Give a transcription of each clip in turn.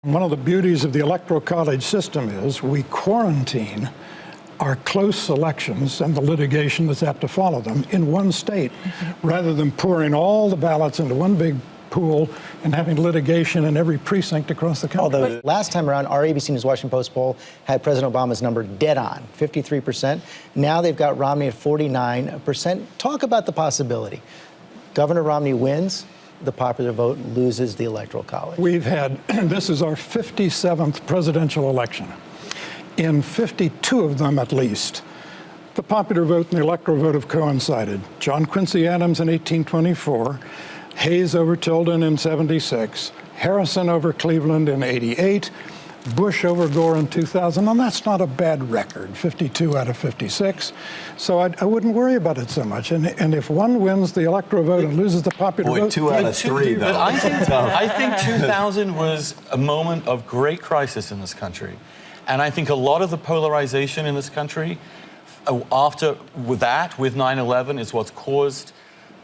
One of the beauties of the Electoral College system is we quarantine our close elections and the litigation that's apt to follow them in one state, rather than pouring all the ballots into one big pool and having litigation in every precinct across the country. Although last time around, our ABC News Washington Post poll had President Obama's number dead on, 53%. Now they've got Romney at 49%. Talk about the possibility. Governor Romney wins, the popular vote loses the Electoral College. We've had, this is our 57th presidential election. In 52 of them, at least, the popular vote and the electoral vote have coincided. John Quincy Adams in 1824, Hayes over Tilden in 76, Harrison over Cleveland in 88, Bush over Gore in 2000, and that's not a bad record, 52 out of 56. So I wouldn't worry about it so much. And if one wins the electoral vote and loses the popular vote... 2 out of 3, though. But I think 2000 was a moment of great crisis in this country. And I think a lot of the polarization in this country, after with 9/11, is what's caused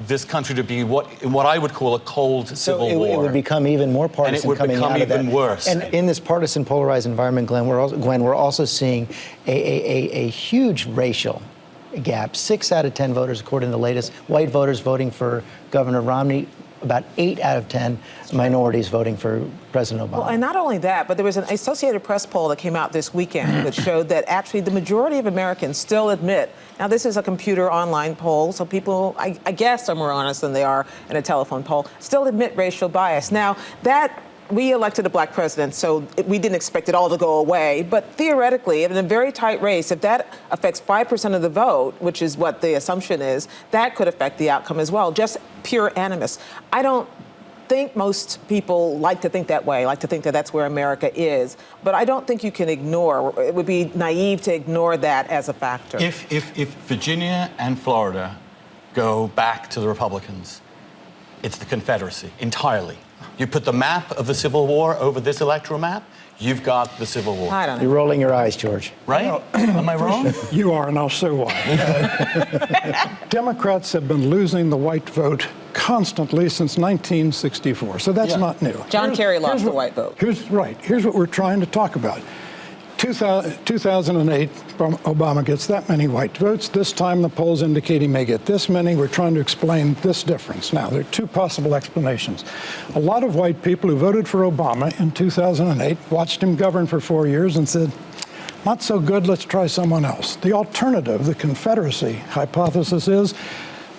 this country to be what I would call a cold civil war. It would become even more partisan coming out of that. And it would become even worse. And in this partisan polarized environment, Glenn, we're also seeing a huge racial gap. 6 out of 10 voters, according to the latest, white voters voting for Governor Romney, about 8 out of 10 minorities voting for President Obama. Well, and not only that, but there was an Associated Press poll that came out this weekend that showed that actually the majority of Americans still admit, now this is a computer online poll, so people, I guess, are more honest than they are in a telephone poll, still admit racial bias. Now, that we elected a black president, so we didn't expect it all to go away. But theoretically, in a very tight race, if that affects 5% of the vote, which is what the assumption is, that could affect the outcome as well. Just pure animus. I don't think most people like to think that way, like to think that that's where America is. But I don't think you can ignore, it would be naive to ignore that as a factor. If Virginia and Florida go back to the Republicans, it's the Confederacy entirely. You put the map of the Civil War over this electoral map, you've got the Civil War. I don't know. You're rolling your eyes, George. Right? Am I wrong? You are, and I'll show why. Democrats have been losing the white vote constantly since 1964, so that's not new. John Kerry lost the white vote. Here's what we're trying to talk about. 2008, Obama gets that many white votes. This time the polls indicate he may get this many. We're trying to explain this difference. Now, there are 2 possible explanations. A lot of white people who voted for Obama in 2008 watched him govern for 4 years and said, not so good, let's try someone else. The alternative, the Confederacy hypothesis, is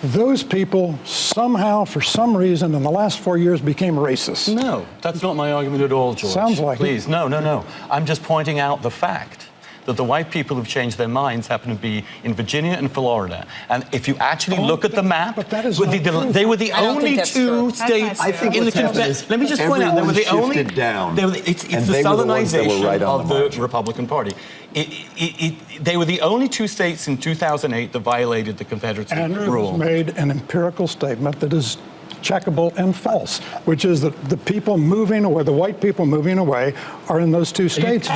those people somehow, for some reason, in the last 4 years became racist. No, that's not my argument at all, George. Sounds like Please, it. No. I'm just pointing out the fact that the white people who've changed their minds happen to be in Virginia and Florida. And if you actually look at the map, but that is they were the only 2 states in the Confederacy. Let me just point out, they were the only... down. It's the Southernization of the Republican Party. They were the only 2 states in 2008 that violated the Confederacy rule. Andrew made an empirical statement that is checkable and false, which is that the people moving away, the white people moving away, are in those 2 states.